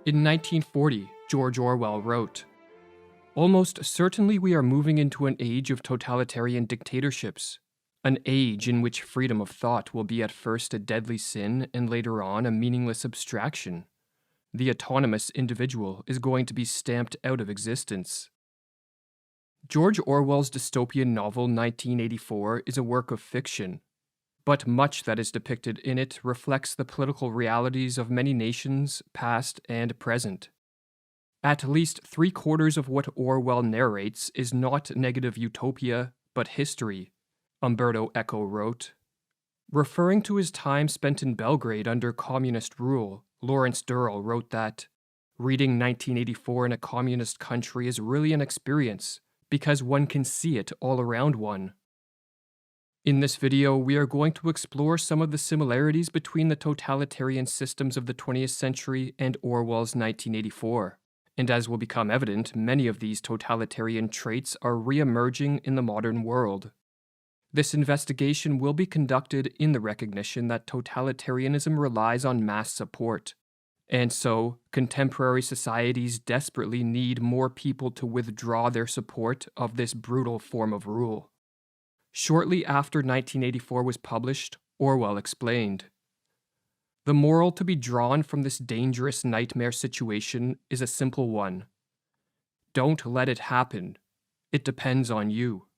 In 1940, George Orwell wrote, "Almost certainly we are moving into an age of totalitarian dictatorships, an age in which freedom of thought will be at first a deadly sin and later on a meaningless abstraction. The autonomous individual is going to be stamped out of existence." George Orwell's dystopian novel 1984 is a work of fiction, but much that is depicted in it reflects the political realities of many nations, past and present. At least three-quarters of what Orwell narrates is not negative utopia, but history, Umberto Eco wrote. Referring to his time spent in Belgrade under communist rule, Lawrence Durrell wrote that, "Reading 1984 in a communist country is really an experience, because one can see it all around one." In this video, we are going to explore some of the similarities between the totalitarian systems of the 20th century and Orwell's 1984. And as will become evident, many of these totalitarian traits are re-emerging in the modern world. This investigation will be conducted in the recognition that totalitarianism relies on mass support, and so contemporary societies desperately need more people to withdraw their support of this brutal form of rule. Shortly after 1984 was published, Orwell explained, "The moral to be drawn from this dangerous nightmare situation is a simple one. Don't let it happen. It depends on you."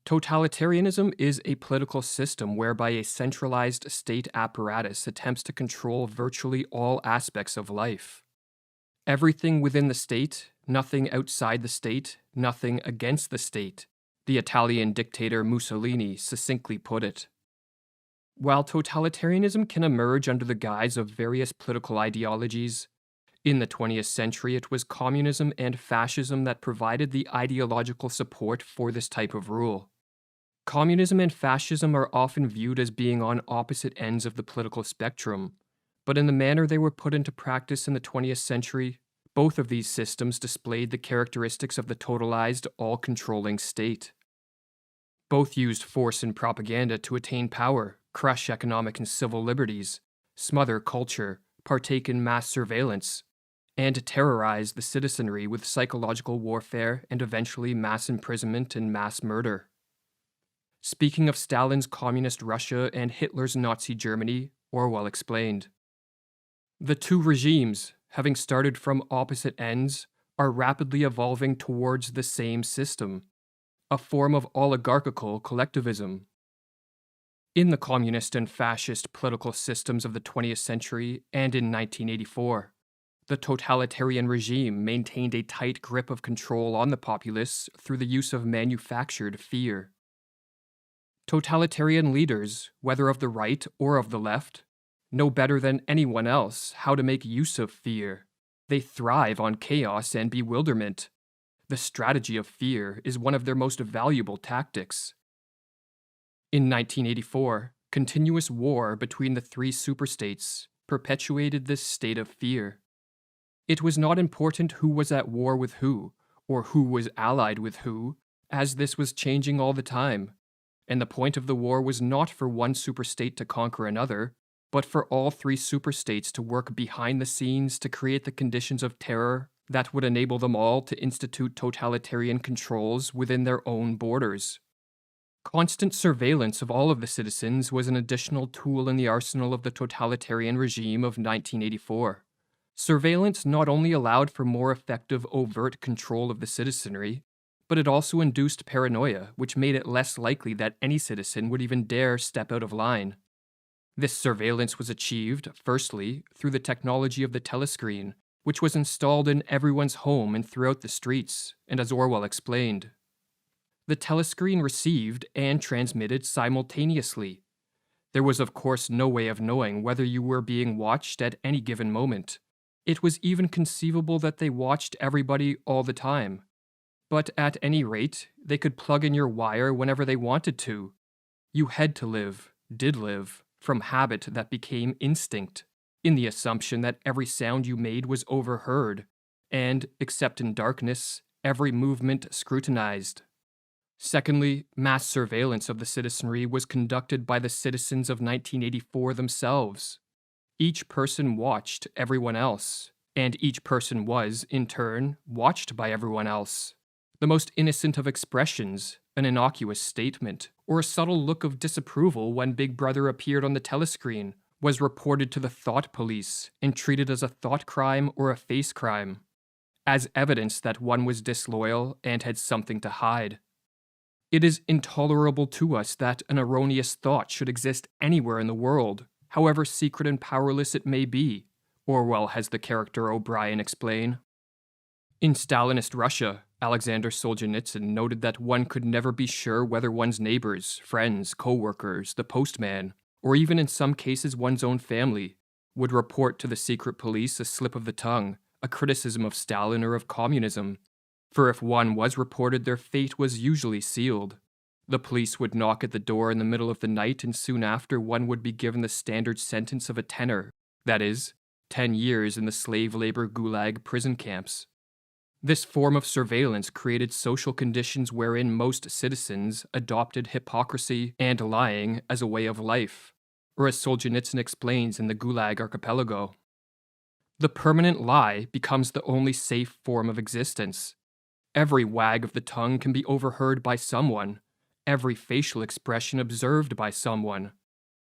Totalitarianism is a political system whereby a centralized state apparatus attempts to control virtually all aspects of life. Everything within the state, nothing outside the state, nothing against the state, the Italian dictator Mussolini succinctly put it. While totalitarianism can emerge under the guise of various political ideologies, in the 20th century it was communism and fascism that provided the ideological support for this type of rule. Communism and fascism are often viewed as being on opposite ends of the political spectrum, but in the manner they were put into practice in the 20th century, both of these systems displayed the characteristics of the totalized, all-controlling state. Both used force and propaganda to attain power, crush economic and civil liberties, smother culture, partake in mass surveillance, and terrorize the citizenry with psychological warfare and eventually mass imprisonment and mass murder. Speaking of Stalin's communist Russia and Hitler's Nazi Germany, Orwell explained, "The two regimes, having started from opposite ends, are rapidly evolving towards the same system, a form of oligarchical collectivism. In the communist and fascist political systems of the 20th century and in 1984, the totalitarian regime maintained a tight grip of control on the populace through the use of manufactured fear. Totalitarian leaders, whether of the right or of the left, know better than anyone else how to make use of fear. They thrive on chaos and bewilderment. The strategy of fear is one of their most valuable tactics." In 1984, continuous war between the three superstates perpetuated this state of fear. It was not important who was at war with who, or who was allied with who, as this was changing all the time, and the point of the war was not for one superstate to conquer another, but for all three superstates to work behind the scenes to create the conditions of terror that would enable them all to institute totalitarian controls within their own borders. Constant surveillance of all of the citizens was an additional tool in the arsenal of the totalitarian regime of 1984. Surveillance not only allowed for more effective overt control of the citizenry, but it also induced paranoia, which made it less likely that any citizen would even dare step out of line. This surveillance was achieved, firstly, through the technology of the telescreen, which was installed in everyone's home and throughout the streets, and as Orwell explained, the telescreen received and transmitted simultaneously. There was of course no way of knowing whether you were being watched at any given moment. It was even conceivable that they watched everybody all the time. But at any rate, they could plug in your wire whenever they wanted to. You had to live, did live, from habit that became instinct, in the assumption that every sound you made was overheard, and, except in darkness, every movement scrutinized. Secondly, mass surveillance of the citizenry was conducted by the citizens of 1984 themselves. Each person watched everyone else, and each person was, in turn, watched by everyone else. The most innocent of expressions, an innocuous statement, or a subtle look of disapproval when Big Brother appeared on the telescreen, was reported to the thought police and treated as a thought crime or a face crime, as evidence that one was disloyal and had something to hide. It is intolerable to us that an erroneous thought should exist anywhere in the world, however secret and powerless it may be, Orwell has the character O'Brien explain. In Stalinist Russia, Alexander Solzhenitsyn noted that one could never be sure whether one's neighbors, friends, co-workers, the postman, or even in some cases one's own family, would report to the secret police a slip of the tongue, a criticism of Stalin or of communism. For if one was reported, their fate was usually sealed. The police would knock at the door in the middle of the night, and soon after one would be given the standard sentence of a tenor, that is, 10 years in the slave labor gulag prison camps. This form of surveillance created social conditions wherein most citizens adopted hypocrisy and lying as a way of life, or as Solzhenitsyn explains in the Gulag Archipelago. The permanent lie becomes the only safe form of existence. Every wag of the tongue can be overheard by someone, every facial expression observed by someone.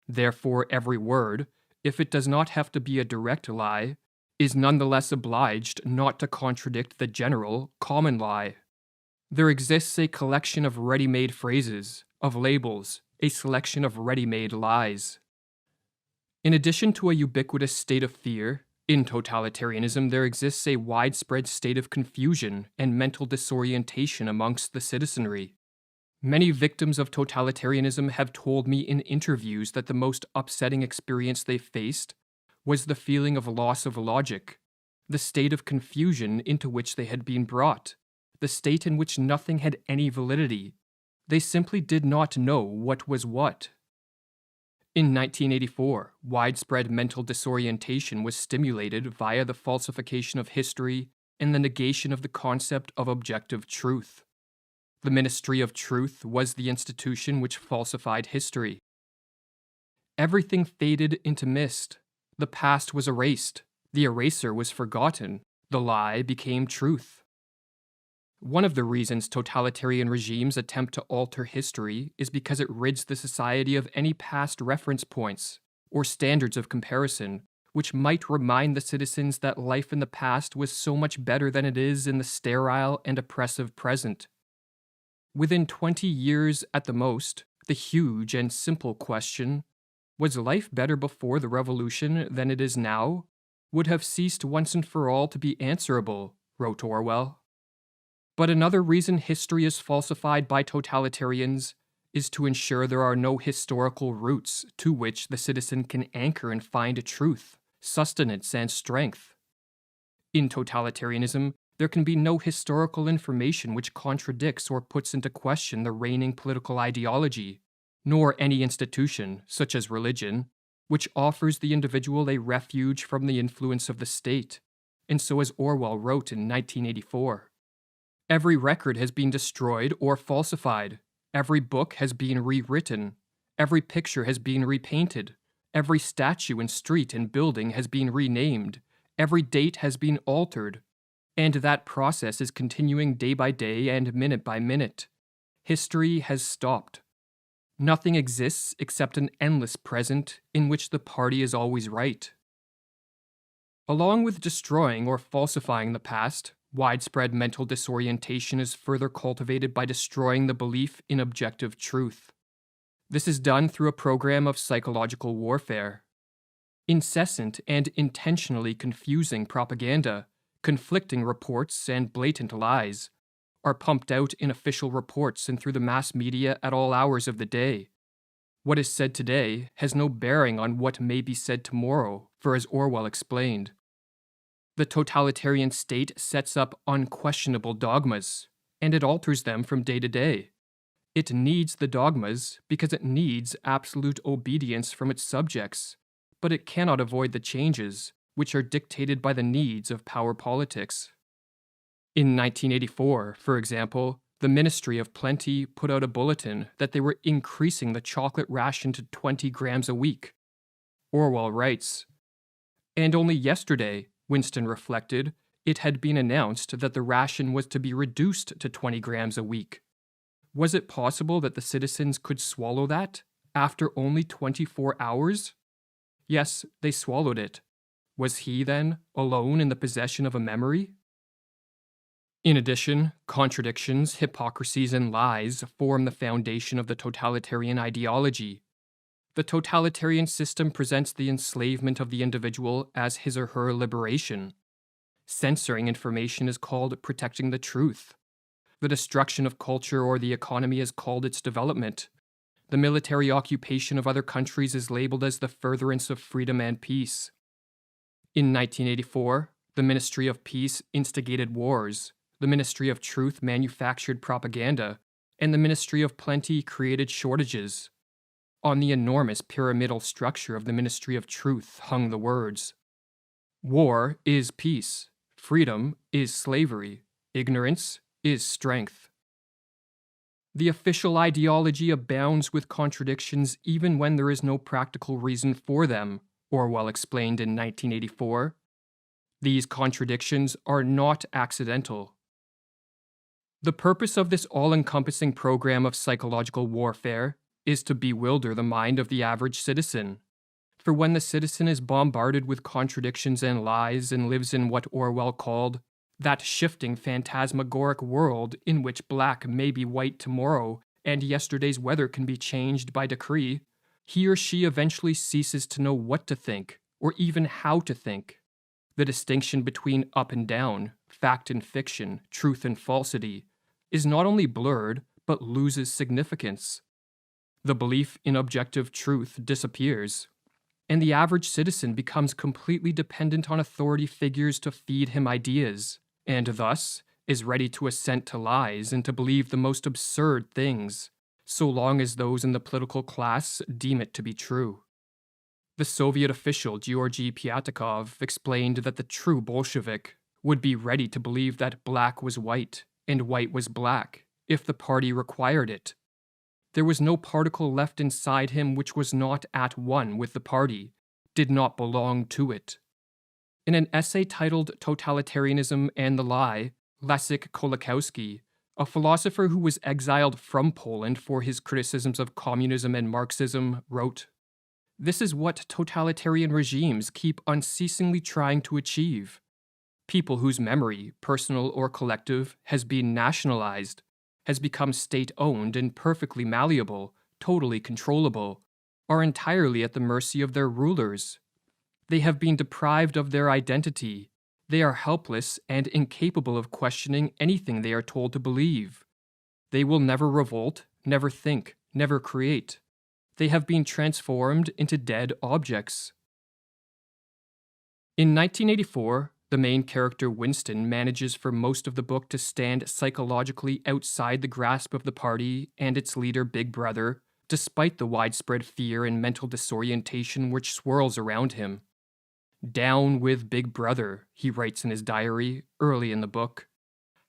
Therefore, every word, if it does not have to be a direct lie, is nonetheless obliged not to contradict the general, common lie. There exists a collection of ready-made phrases, of labels, a selection of ready-made lies. In addition to a ubiquitous state of fear, in totalitarianism there exists a widespread state of confusion and mental disorientation amongst the citizenry. Many victims of totalitarianism have told me in interviews that the most upsetting experience they faced was the feeling of loss of logic, the state of confusion into which they had been brought, the state in which nothing had any validity. They simply did not know what was what. In 1984, widespread mental disorientation was stimulated via the falsification of history and the negation of the concept of objective truth. The Ministry of Truth was the institution which falsified history. Everything faded into mist. The past was erased. The eraser was forgotten. The lie became truth. One of the reasons totalitarian regimes attempt to alter history is because it rids the society of any past reference points or standards of comparison, which might remind the citizens that life in the past was so much better than it is in the sterile and oppressive present. Within 20 years at the most, the huge and simple question, was life better before the revolution than it is now, would have ceased once and for all to be answerable, wrote Orwell. But another reason history is falsified by totalitarians is to ensure there are no historical roots to which the citizen can anchor and find truth, sustenance, and strength. In totalitarianism, there can be no historical information which contradicts or puts into question the reigning political ideology, nor any institution, such as religion, which offers the individual a refuge from the influence of the state, and so as Orwell wrote in 1984. Every record has been destroyed or falsified, every book has been rewritten, every picture has been repainted, every statue and street and building has been renamed, every date has been altered, and that process is continuing day by day and minute by minute. History has stopped. Nothing exists except an endless present in which the party is always right. Along with destroying or falsifying the past, widespread mental disorientation is further cultivated by destroying the belief in objective truth. This is done through a program of psychological warfare. Incessant and intentionally confusing propaganda, conflicting reports, and blatant lies are pumped out in official reports and through the mass media at all hours of the day. What is said today has no bearing on what may be said tomorrow, for as Orwell explained, the totalitarian state sets up unquestionable dogmas, and it alters them from day to day. It needs the dogmas because it needs absolute obedience from its subjects, but it cannot avoid the changes, which are dictated by the needs of power politics. In 1984, for example, the Ministry of Plenty put out a bulletin that they were increasing the chocolate ration to 20 grams a week. Orwell writes, And only yesterday, Winston reflected, it had been announced that the ration was to be reduced to 20 grams a week. Was it possible that the citizens could swallow that after only 24 hours? Yes, they swallowed it. Was he, then, alone in the possession of a memory? In addition, contradictions, hypocrisies, and lies form the foundation of the totalitarian ideology. The totalitarian system presents the enslavement of the individual as his or her liberation. Censoring information is called protecting the truth. The destruction of culture or the economy is called its development. The military occupation of other countries is labeled as the furtherance of freedom and peace. In 1984, the Ministry of Peace instigated wars, the Ministry of Truth manufactured propaganda, and the Ministry of Plenty created shortages. On the enormous pyramidal structure of the Ministry of Truth hung the words, "War is peace, freedom is slavery, ignorance is strength." The official ideology abounds with contradictions even when there is no practical reason for them, Orwell explained in 1984. These contradictions are not accidental. The purpose of this all-encompassing program of psychological warfare is to bewilder the mind of the average citizen. For when the citizen is bombarded with contradictions and lies and lives in what Orwell called that shifting phantasmagoric world in which black may be white tomorrow and yesterday's weather can be changed by decree, he or she eventually ceases to know what to think or even how to think. The distinction between up and down, fact and fiction, truth and falsity, is not only blurred but loses significance. The belief in objective truth disappears, and the average citizen becomes completely dependent on authority figures to feed him ideas, and thus is ready to assent to lies and to believe the most absurd things, so long as those in the political class deem it to be true. The Soviet official Georgy Pyatakov explained that the true Bolshevik would be ready to believe that black was white and white was black if the party required it. There was no particle left inside him which was not at one with the party, did not belong to it. In an essay titled Totalitarianism and the Lie, Leszek Kolakowski, a philosopher who was exiled from Poland for his criticisms of communism and Marxism, wrote, "This is what totalitarian regimes keep unceasingly trying to achieve. People whose memory, personal or collective, has been nationalized, has become state-owned and perfectly malleable, totally controllable, are entirely at the mercy of their rulers. They have been deprived of their identity. They are helpless and incapable of questioning anything they are told to believe. They will never revolt, never think, never create. They have been transformed into dead objects." In 1984, the main character Winston manages for most of the book to stand psychologically outside the grasp of the party and its leader Big Brother, despite the widespread fear and mental disorientation which swirls around him. "Down with Big Brother," he writes in his diary early in the book.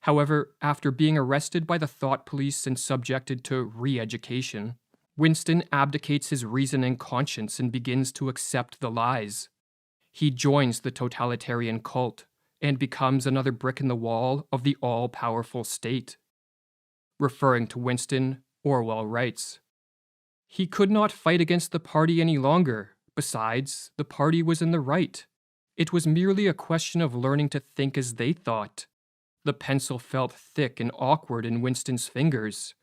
However, after being arrested by the thought police and subjected to re-education, Winston abdicates his reason and conscience and begins to accept the lies. He joins the totalitarian cult and becomes another brick in the wall of the all-powerful state. Referring to Winston, Orwell writes, "He could not fight against the party any longer. Besides, the party was in the right. It was merely a question of learning to think as they thought." The pencil felt thick and awkward in Winston's fingers.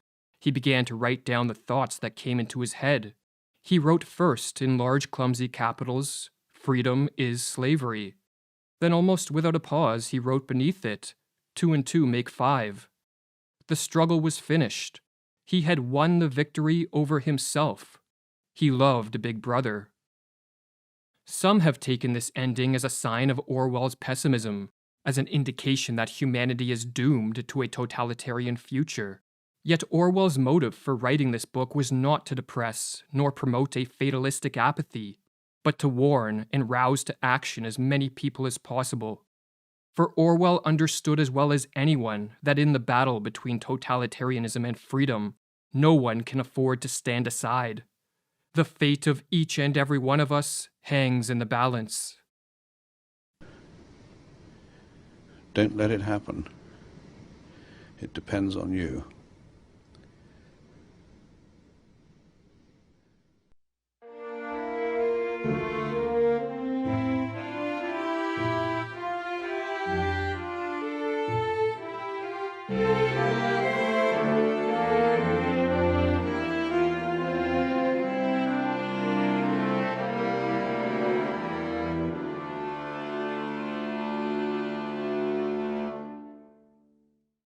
He began to write down the thoughts that came into his head. He wrote first, in large clumsy capitals, "Freedom is slavery." Then almost without a pause, he wrote beneath it, "2 and 2 make 5." The struggle was finished. He had won the victory over himself. He loved Big Brother. Some have taken this ending as a sign of Orwell's pessimism, as an indication that humanity is doomed to a totalitarian future. Yet Orwell's motive for writing this book was not to depress nor promote a fatalistic apathy, but to warn and rouse to action as many people as possible. For Orwell understood as well as anyone that in the battle between totalitarianism and freedom, no one can afford to stand aside. The fate of each and every one of us hangs in the balance. Don't let it happen. It depends on you.